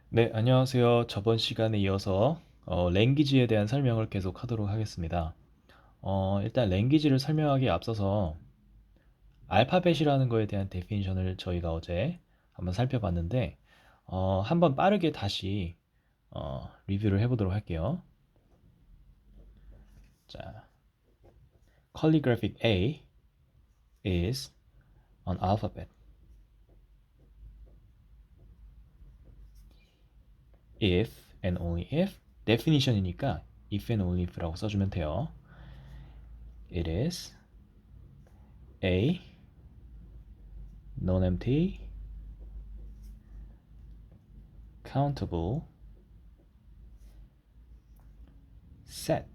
네, 안녕하세요. 저번 시간에 이어서 랭귀지에 대한 설명을 계속 하도록 하겠습니다. 일단 랭귀지를 설명하기에 앞서서 알파벳이라는 거에 대한 데피니션을 저희가 어제 한번 살펴봤는데 한번 빠르게 다시 리뷰를 해보도록 할게요. 자, calligraphic A is an alphabet if and only if definition이니까 if and only if라고 써주면 돼요. It is a non-empty countable set.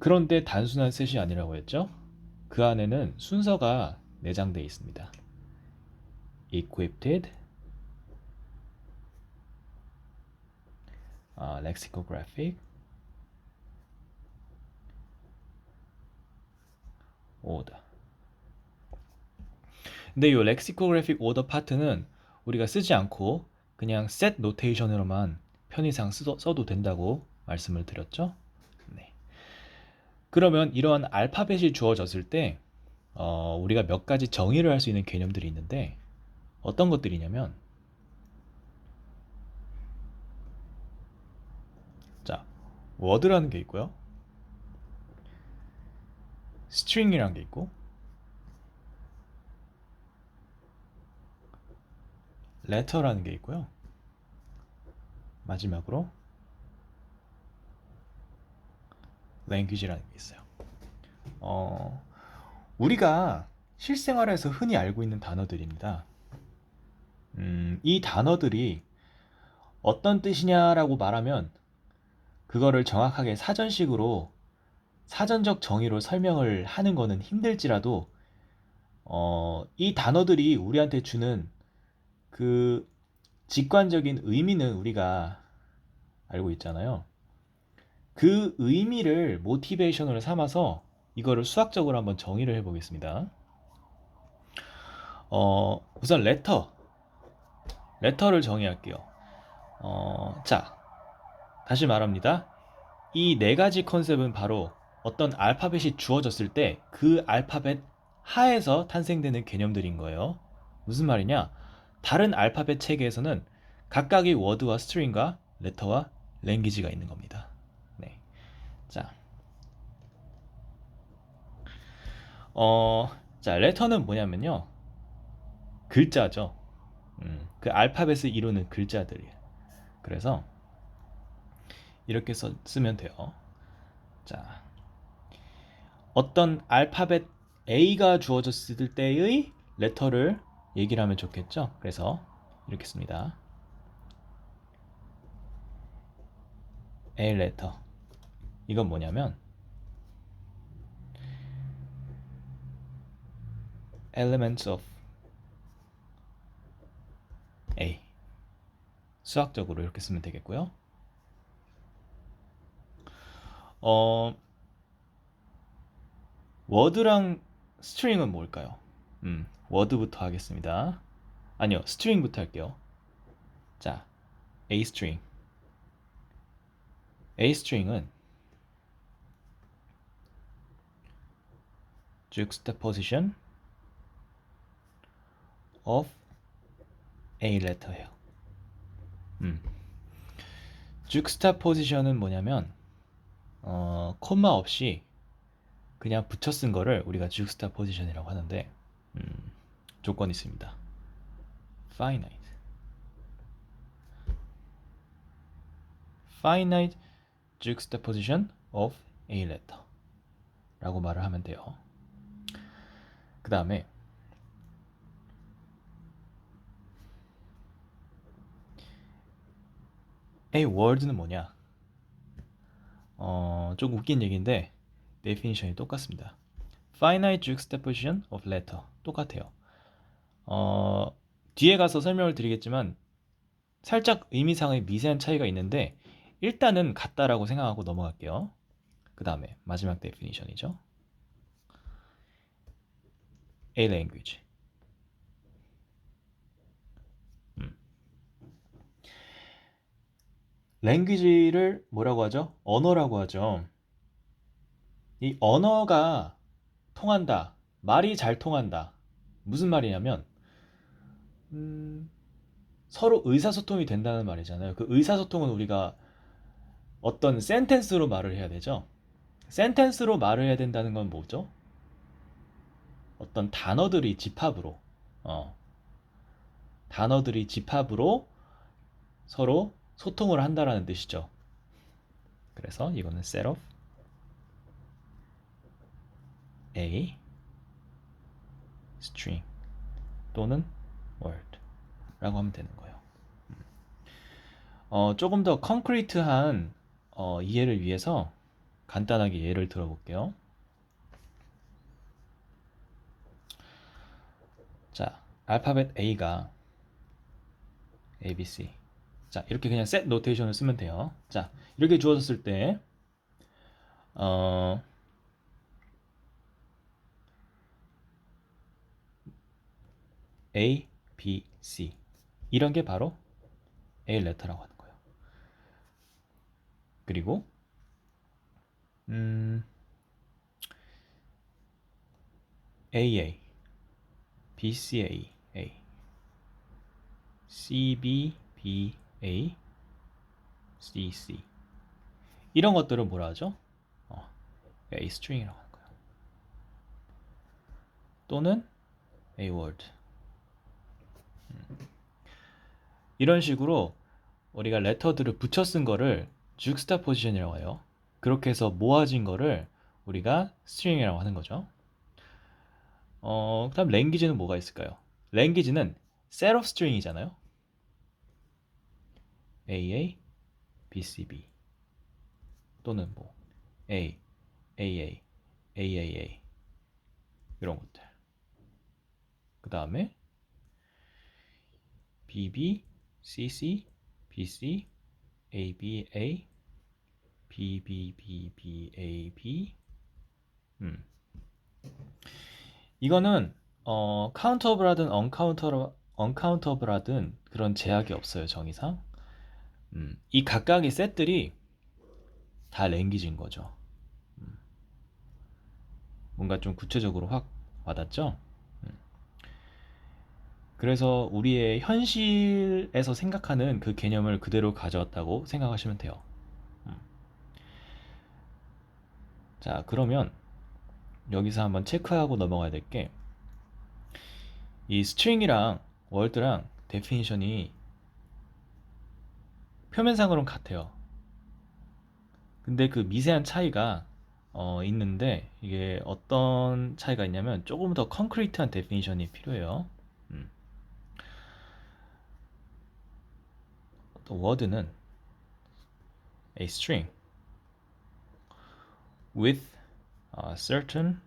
그런데 단순한 셋이 아니라고 했죠? 그 안에는 순서가 내장되어 있습니다. Equipped, lexicographic, order. 근데 이 lexicographic order 파트는 우리가 쓰지 않고 그냥 set notation으로만 편의상 써도 된다고 말씀을 드렸죠? 네. 그러면 이러한 알파벳이 주어졌을 때 우리가 몇 가지 정의를 할 수 있는 개념들이 있는데 어떤 것들이냐면 자, word라는 게 있고요. string이라는 게 있고 letter라는 게 있고요. 마지막으로 language라는 게 있어요. 어, 우리가 실생활에서 흔히 알고 있는 단어들입니다. 이 단어들이 어떤 뜻이냐라고 말하면 그거를 정확하게 사전식으로 사전적 정의로 설명을 하는 거는 힘들지라도 이 단어들이 우리한테 주는 그 직관적인 의미는 우리가 알고 있잖아요. 그 의미를 모티베이션으로 삼아서 이거를 수학적으로 한번 정의를 해보겠습니다. 우선 레터를 정의할게요. 자, 다시 말합니다. 이 네 가지 컨셉은 바로 어떤 알파벳이 주어졌을 때 그 알파벳 하에서 탄생되는 개념들인 거예요. 무슨 말이냐? 다른 알파벳 체계에서는 각각의 워드와 스트링과 레터와 랭귀지가 있는 겁니다. 네. 자, 어, 자, 레터는 뭐냐면요. 글자죠. 그 알파벳을 이루는 글자들이에요. 그래서 이렇게 쓰면 돼요. 자, 어떤 알파벳 A가 주어졌을 때의 레터를 얘기를 하면 좋겠죠. 그래서 이렇게 씁니다. A letter. 이건 뭐냐면 elements of A. 수학적으로 이렇게 쓰면 되겠고요. 어, 워드랑 스트링은 뭘까요? 워드부터 하겠습니다. 아니요, 스트링부터 할게요. 자, A string. A string은 juxtaposition of A letter예요. juxtaposition은 뭐냐면 코마 없이 그냥 붙여 쓴 거를 우리가 juxtaposition이라고 하는데 조건이 있습니다. finite. finite juxtaposition of a letter 라고 말을 하면 돼요. 그 다음에 a word는 뭐냐? 좀 웃긴 얘기인데 definition이 똑같습니다. finite juxtaposition of letter 똑같아요. 뒤에 가서 설명을 드리겠지만 살짝 의미상의 미세한 차이가 있는데 일단은 같다라고 생각하고 넘어갈게요. 그 다음에 마지막 definition이죠. A language. 랭귀지를 뭐라고 하죠? 언어라고 하죠. 이 언어가 통한다. 말이 잘 통한다. 무슨 말이냐면 서로 의사소통이 된다는 말이잖아요. 그 의사소통은 우리가 어떤 센텐스로 말을 해야 되죠. 센텐스로 말을 해야 된다는 건 뭐죠? 어떤 단어들이 집합으로 어, 단어들이 집합으로 서로 소통을 한다라는 뜻이죠. 그래서 이거는 set of a string 또는 word라고 하면 되는 거예요. 조금 더 콘크리트한 이해를 위해서 간단하게 예를 들어볼게요. 자, 알파벳 A가 A, B, C. 자, 이렇게 그냥 set 노테이션을 쓰면 돼요. 자, 이렇게 주어졌을 때 어, A, B, C 이런 게 바로 A 레터라고 하는 거예요. 그리고 AA, BCA, A, CB, BA, CC 이런 것들은 뭐라 하죠? A string이라고 하는 거예요. 또는 A word. 이런 식으로 우리가 레터들을 붙여 쓴 거를 juxtaposition이라고 해요. 그렇게 해서 모아진 거를 우리가 string이라고 하는 거죠. 그다음 랭귀지는 뭐가 있을까요? 랭귀지는 set of string이잖아요. AA, BCB 또는 뭐 A, AA, AAA 이런 것들. 그 다음에 BB, CC, BC, ABA, BBBBAB. 이거는 카운터블하든 언카운터블하든 그런 제약이 없어요, 정의상. 이 각각의 셋들이 다 랭귀지인 거죠. 뭔가 좀 구체적으로 확 와닿죠? 그래서 우리의 현실에서 생각하는 그 개념을 그대로 가져왔다고 생각하시면 돼요. 자, 그러면 여기서 한번 체크하고 넘어가야 될 게 이 스트링이랑 월드랑 데피니션이 표면상으로는 같아요. 근데 그 미세한 차이가 있는데 이게 어떤 차이가 있냐면 조금 더 콘크리트한 데피니션이 필요해요. 또 word는 a string with a certain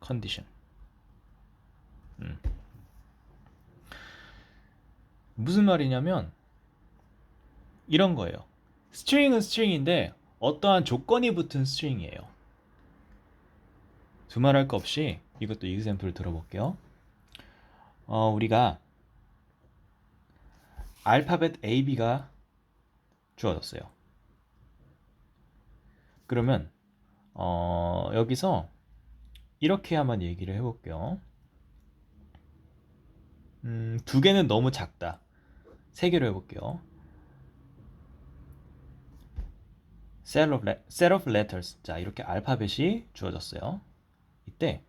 condition. 무슨 말이냐면 이런 거예요. 스트링은 스트링인데 어떠한 조건이 붙은 스트링이에요. 두말할 거 없이 이것도 example을 들어볼게요. 우리가 알파벳 AB가 주어졌어요. 그러면 여기서 이렇게 한번 얘기를 해볼게요. 두 개는 너무 작다. 세 개로 해볼게요. set of letters. 자, 이렇게 알파벳이 주어졌어요. 이때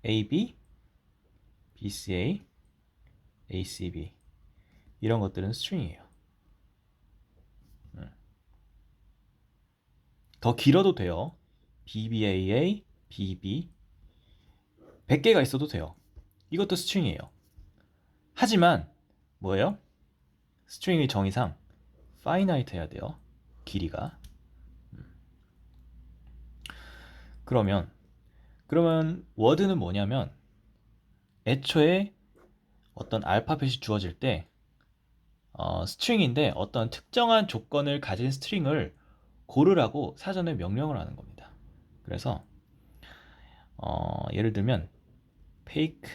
AB, BCA, ACB 이런 것들은 string이에요. 더 길어도 돼요. BBAA, BB 100개가 있어도 돼요. 이것도 string이에요. 하지만 뭐예요? 스트링의 정의상 finite 해야 돼요. 길이가. 그러면 word는 뭐냐면 애초에 어떤 알파벳이 주어질 때 스트링인데 어떤 특정한 조건을 가진 스트링을 고르라고 사전에 명령을 하는 겁니다. 그래서 예를 들면 fake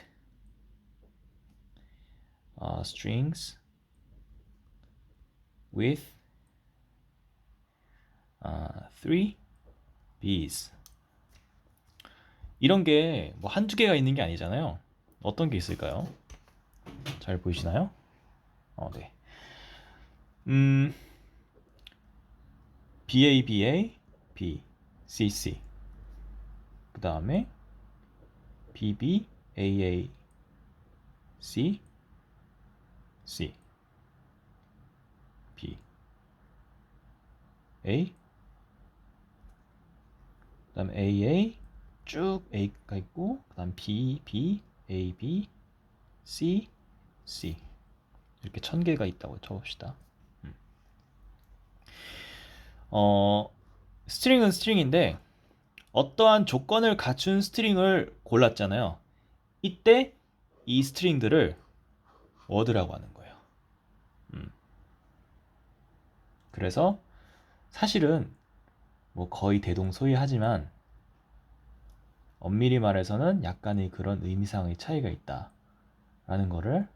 strings with three B's. 이런 게 뭐 한두 개가 있는 게 아니잖아요. 어떤 게 있을까요? 잘 보이시나요? 네. BABA, BCC. 그 다음에 BBAA, C, C, B, A, 그 다음 AA 쭉 A가 있고, 그 다음 B, B, A, B, C, C. 이렇게 1000개가 있다고 쳐봅시다. 스트링은 스트링인데 어떠한 조건을 갖춘 스트링을 골랐잖아요. 이때 이 스트링들을 워드라고 하는 거예요. 그래서 사실은 뭐 거의 대동소이하지만 엄밀히 말해서는 약간의 그런 의미상의 차이가 있다라는 거를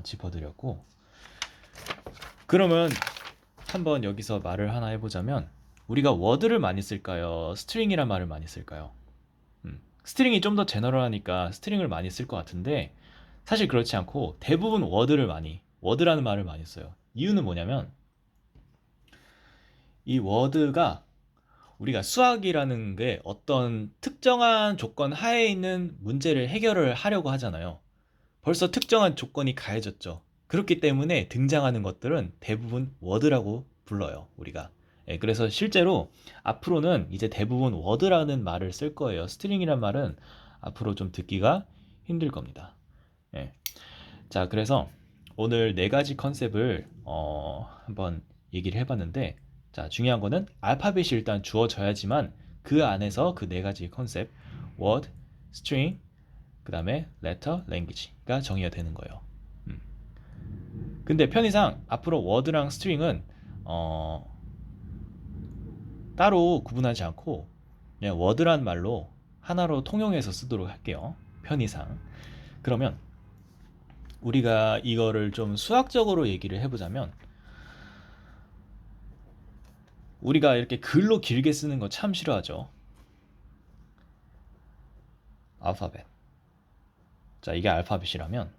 짚어드렸고, 그러면 한번 여기서 말을 하나 해보자면 우리가 워드를 많이 쓸까요? 스트링이란 말을 많이 쓸까요? 스트링이 좀 더 제너럴하니까 스트링을 많이 쓸 것 같은데 사실 그렇지 않고 대부분 워드라는 말을 많이 써요. 이유는 뭐냐면 이 워드가 우리가 수학이라는 게 어떤 특정한 조건 하에 있는 문제를 해결을 하려고 하잖아요. 벌써 특정한 조건이 가해졌죠. 그렇기 때문에 등장하는 것들은 대부분 워드라고 불러요, 우리가. 예, 그래서 실제로 앞으로는 이제 대부분 워드라는 말을 쓸 거예요. 스트링이란 말은 앞으로 좀 듣기가 힘들 겁니다. 예. 자, 그래서 오늘 네 가지 컨셉을 한번 얘기를 해봤는데, 자, 중요한 거는 알파벳이 일단 주어져야지만 그 안에서 그 네 가지 컨셉, word, string, 그 다음에 letter, language가 정의가 되는 거예요. 근데 편의상 앞으로 word랑 string은 따로 구분하지 않고 그냥 word란 말로 하나로 통용해서 쓰도록 할게요. 편의상. 그러면 우리가 이거를 좀 수학적으로 얘기를 해보자면 우리가 이렇게 글로 길게 쓰는 거 참 싫어하죠. 알파벳. 자, 이게 알파벳이라면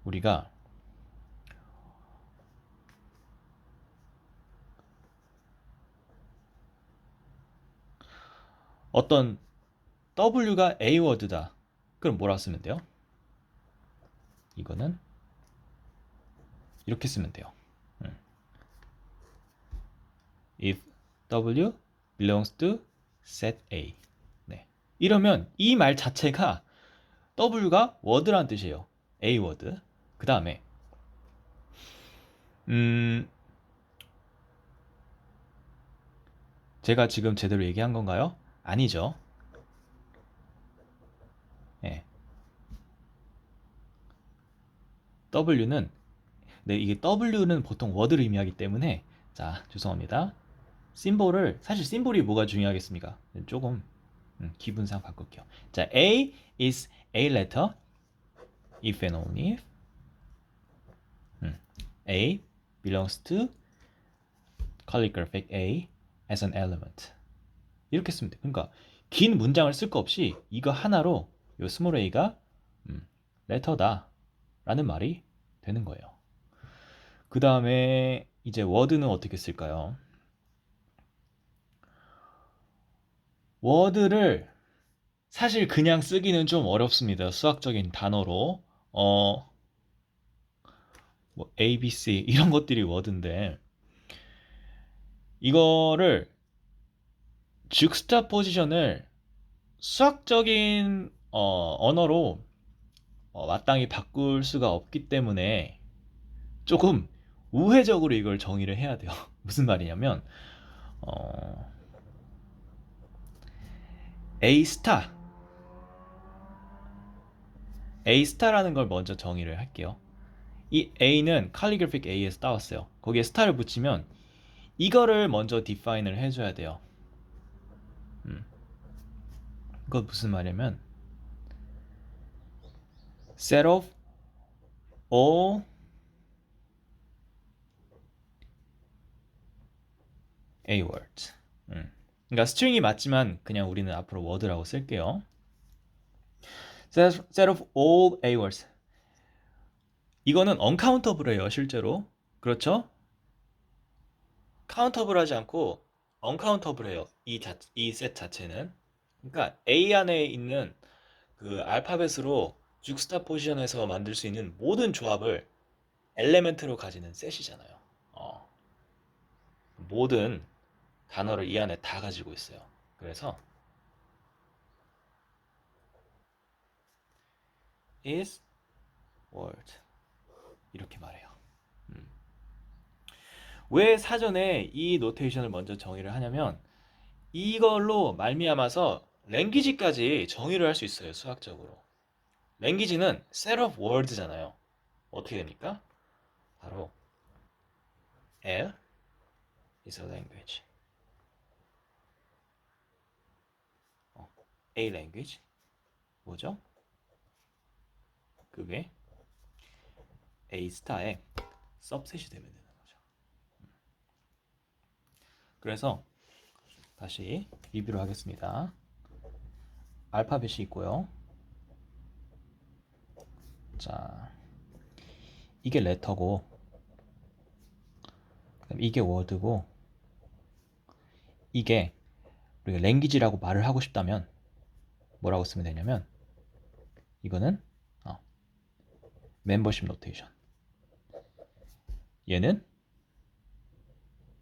우리가 어떤 W가 A 워드다. 그럼 뭐라 쓰면 돼요? 이거는 이렇게 쓰면 돼요. If W belongs to set A. 네. 이러면 이 말 자체가 W가 워드란 뜻이에요. A 워드. 그 다음에 제가 지금 제대로 얘기한 건가요? 아니죠. 네. W는 네, 이게 W는 보통 워드를 의미하기 때문에 자, 죄송합니다. 사실 심볼이 뭐가 중요하겠습니까? 조금 기분상 바꿀게요. 자, A is a letter if and only if A belongs to calligraphic A as an element. 이렇게 쓰면 돼요. 그러니까 긴 문장을 쓸 거 없이 이거 하나로 요 스몰 a가 letter다 라는 말이 되는 거예요. 그 다음에 이제 워드는 어떻게 쓸까요? 워드를 사실 그냥 쓰기는 좀 어렵습니다. 수학적인 단어로. 뭐 ABC 이런 것들이 워드인데 이거를 juxtaposition을 수학적인 언어로 마땅히 바꿀 수가 없기 때문에 조금 우회적으로 이걸 정의를 해야 돼요. 무슨 말이냐면 A 스타 A 스타라는 걸 먼저 정의를 할게요. 이 A는 calligraphic A에서 따왔어요. 거기에 스타를 붙이면 이거를 먼저 define을 해줘야 돼요. 그건 무슨 말이냐면 set of all A words. 그러니까 스트링이 맞지만 그냥 우리는 앞으로 word라고 쓸게요. set of all A words. 이거는 uncountable예요, 실제로. 그렇죠? 카운터블하지 않고 uncountable해요. 이셋 자체는. 그러니까 A 안에 있는 그 알파벳으로 죽스타포지션에서 만들 수 있는 모든 조합을 엘레멘트로 가지는 셋이잖아요. 모든 단어를 이 안에 다 가지고 있어요. 그래서 is word 이렇게 말해요. 왜 사전에 이 노테이션을 먼저 정의를 하냐면 이걸로 말미암아서 랭귀지까지 정의를 할 수 있어요. 수학적으로. 랭귀지는 set of words잖아요. 어떻게 됩니까? 바로 L is a language. A language 뭐죠? 그게 A 스타의 subset이 되면 되는 거죠. 그래서 다시 리뷰를 하겠습니다. 알파벳이 있고요. 자, 이게 레터고, 그다음 이게 워드고, 이게 우리가 랭귀지라고 말을 하고 싶다면 뭐라고 쓰면 되냐면 이거는 멤버십 노테이션. 얘는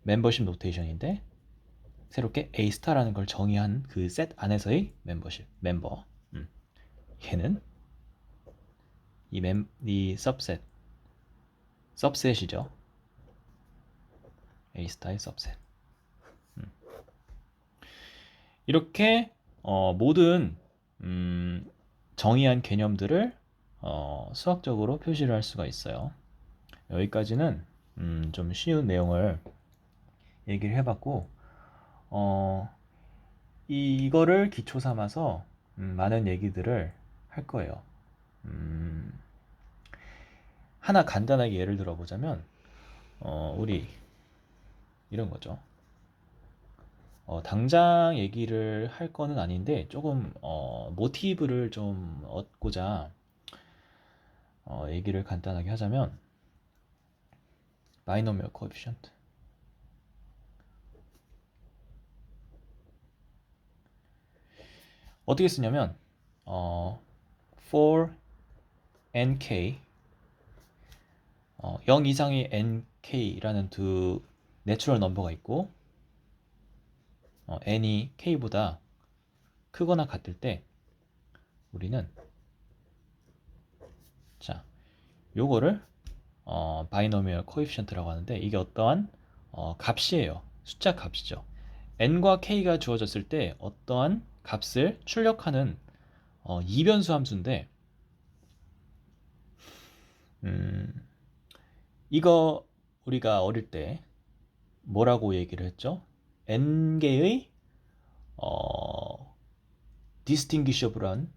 멤버십 노테이션인데 새롭게 A 스타라는 걸 정의한 그 셋 안에서의 멤버. 얘는 이 सब셋이죠. A 스타의 सब셋. 이렇게 모든 정의한 개념들을 수학적으로 표시를 할 수가 있어요. 여기까지는 좀 쉬운 내용을 얘기를 해봤고 이거를 기초 삼아서 많은 얘기들을 할 거예요. 하나 간단하게 예를 들어보자면 우리 이런 거죠. 당장 얘기를 할 거는 아닌데 조금 모티브를 좀 얻고자 얘기를 간단하게 하자면 바이노미얼 코에피션트 어떻게 쓰냐면 for nk 0 이상의 nk라는 두 내추럴 넘버가 있고 n이 k보다 크거나 같을 때 우리는 자 요거를 바이노미얼 코에피션트라고 하는데 이게 어떠한 값이에요. 숫자 값이죠. n과 k가 주어졌을 때 어떠한 값을 출력하는 이변수 함수인데 이거 우리가 어릴 때 뭐라고 얘기를 했죠? n개의 distinguishable한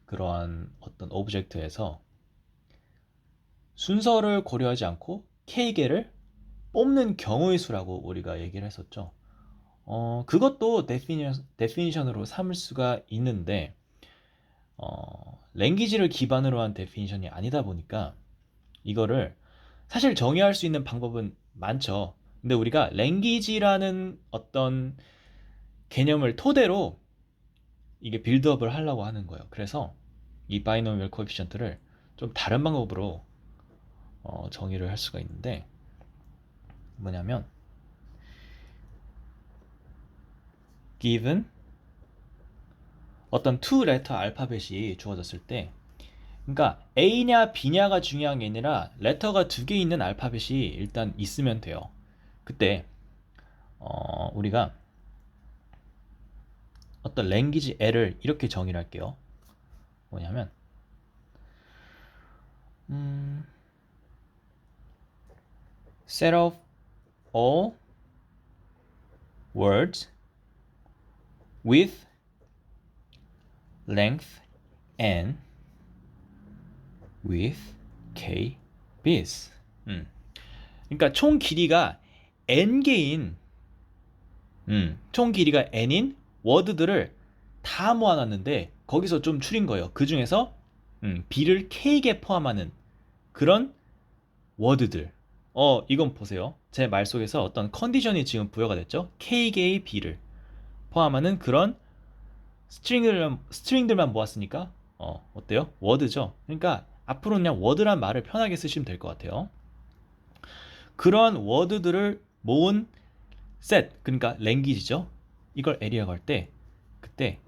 그러한 어떤 오브젝트에서 순서를 고려하지 않고 k개를 뽑는 경우의 수라고 우리가 얘기를 했었죠. 그것도 데피니션으로 삼을 수가 있는데 랭귀지를 기반으로 한 데피니션이 아니다 보니까 이거를 사실 정의할 수 있는 방법은 많죠. 근데 우리가 랭귀지라는 어떤 개념을 토대로 이게 빌드업을 하려고 하는 거예요. 그래서 이 바이노미얼 코에피션트를 좀 다른 방법으로 정의를 할 수가 있는데 뭐냐면 given 어떤 two letter 알파벳이 주어졌을 때 그러니까 A냐 B냐가 중요한 게 아니라 레터가 두 개 있는 알파벳이 일단 있으면 돼요. 그때 우리가 어떤 랭귀지 L을 이렇게 정의를 할게요. 뭐냐면 set of all words with length n with k bits. 그러니까 총 길이가 n개인 총 길이가 n인 워드들을 다 모아놨는데 거기서 좀 줄인 거예요. 그 중에서 b를 k개 포함하는 그런 워드들. 이건 보세요. 제 말 속에서 어떤 컨디션이 지금 부여가 됐죠. k개의 b를 포함하는 그런 스트링들만 모았으니까 어때요? 워드죠. 그러니까 앞으로 그냥 워드란 말을 편하게 쓰시면 될 것 같아요. 그러한 워드들을 모은 셋, 그러니까 랭귀지죠. 이걸 에리라고 할 때 그때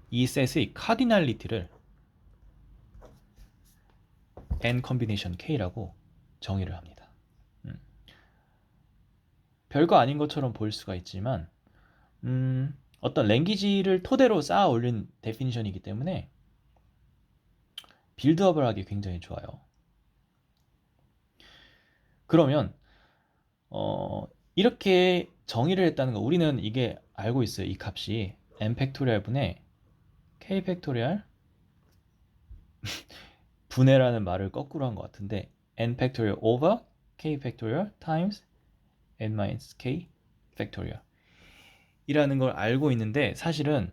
이 셋의 카디널리티를 n 컨비네이션 k라고 정의를 합니다. 별거 아닌 것처럼 보일 수가 있지만 어떤 랭귀지를 토대로 쌓아 올린 데피니션이기 때문에 빌드업을 하기 굉장히 좋아요. 그러면 이렇게 정의를 했다는 거 우리는 이게 알고 있어요. 이 값이 n 팩토리얼 분의 k 팩토리얼 분해라는 말을 거꾸로 한 것 같은데 n 팩토리얼 over k 팩토리얼 times n minus k 팩토리얼 이라는 걸 알고 있는데 사실은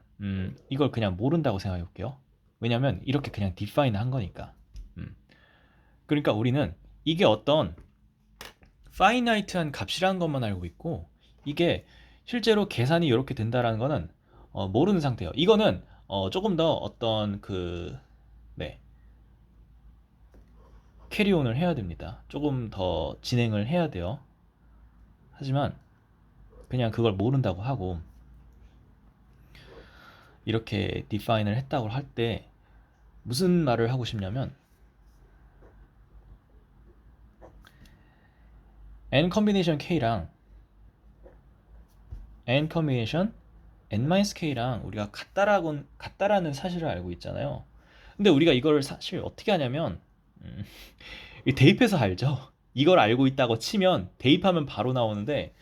이걸 그냥 모른다고 생각해 볼게요. 왜냐면 이렇게 그냥 define 한 거니까. 그러니까 우리는 이게 어떤 finite한 값이라는 것만 알고 있고 이게 실제로 계산이 이렇게 된다라는 거는 모르는 상태예요. 이거는 조금 더 어떤 네, 캐리온을 해야 됩니다. 조금 더 진행을 해야 돼요. 하지만 그냥 그걸 모른다고 하고 이렇게 define을 했다고 할 때 무슨 말을 하고 싶냐면 n 컨비네이션 k랑 n 컨비네이션 n-k랑 우리가 같다라는 사실을 알고 있잖아요. 근데 우리가 이걸 사실 어떻게 하냐면 대입해서 알죠. 이걸 알고 있다고 치면 대입하면 바로 나오는데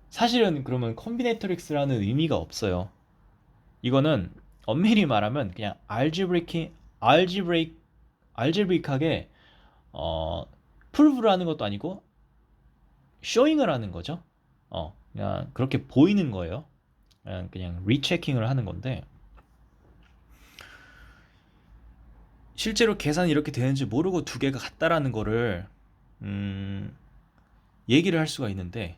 사실은 그러면 컨비네이터릭스라는 의미가 없어요. 이거는 엄밀히 말하면 그냥 알제브릭하게 프루브를 하는 것도 아니고 쇼잉을 하는 거죠. 그냥 그렇게 보이는 거예요. 그냥 리체킹을 하는 건데 실제로 계산이 이렇게 되는지 모르고 두 개가 같다라는 거를 얘기를 할 수가 있는데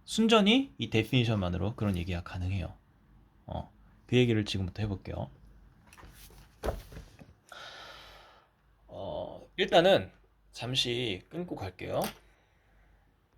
순전히 이 데피니션만으로 그런 얘기가 가능해요. 그 얘기를 지금부터 해볼게요. 일단은 잠시 끊고 갈게요.